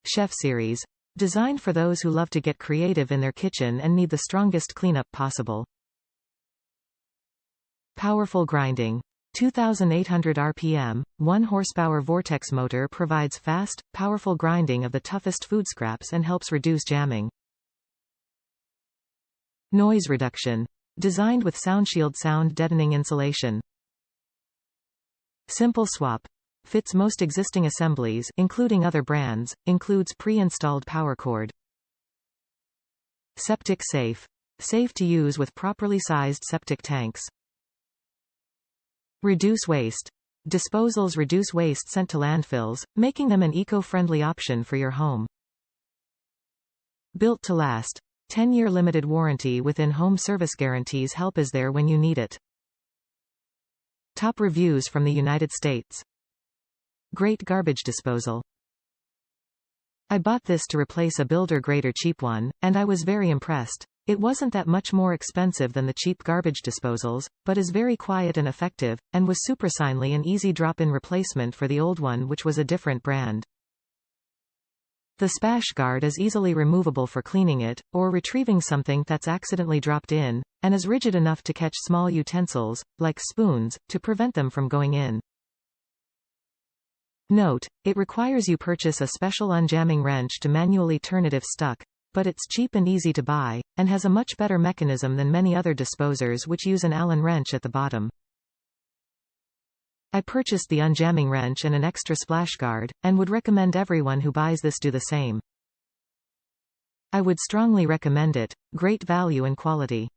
Chef Series. Designed for those who love to get creative in their kitchen and need the strongest cleanup possible. Powerful grinding. 2,800 RPM, 1 horsepower Vortex motor provides fast, powerful grinding of the toughest food scraps and helps reduce jamming. Noise reduction. Designed with SoundSHIELD sound deadening insulation. Simple swap. Fits most existing assemblies, including other brands, includes pre-installed power cord. SEPTIC SAFE. Safe to use with properly sized septic tanks. Reduce waste. Disposals reduce waste sent to landfills, making them an eco-friendly option for your home. Built to last. 10-year limited warranty with in-home service guarantees. Help is there when you need it. Top reviews from the United States. Great garbage disposal. I bought this to replace a builder grade or cheap one, and I was very impressed. It wasn't that much more expensive than the cheap garbage disposals, but is very quiet and effective, and was supersinely an easy drop-in replacement for the old one, which was a different brand. The splash guard is easily removable for cleaning it, or retrieving something that's accidentally dropped in, and is rigid enough to catch small utensils, like spoons, to prevent them from going in. Note, it requires you purchase a special unjamming wrench to manually turn it if stuck, but it's cheap and easy to buy, and has a much better mechanism than many other disposers which use an Allen wrench at the bottom. I purchased the unjamming wrench and an extra splash guard, and would recommend everyone who buys this do the same. I would strongly recommend it. Great value and quality.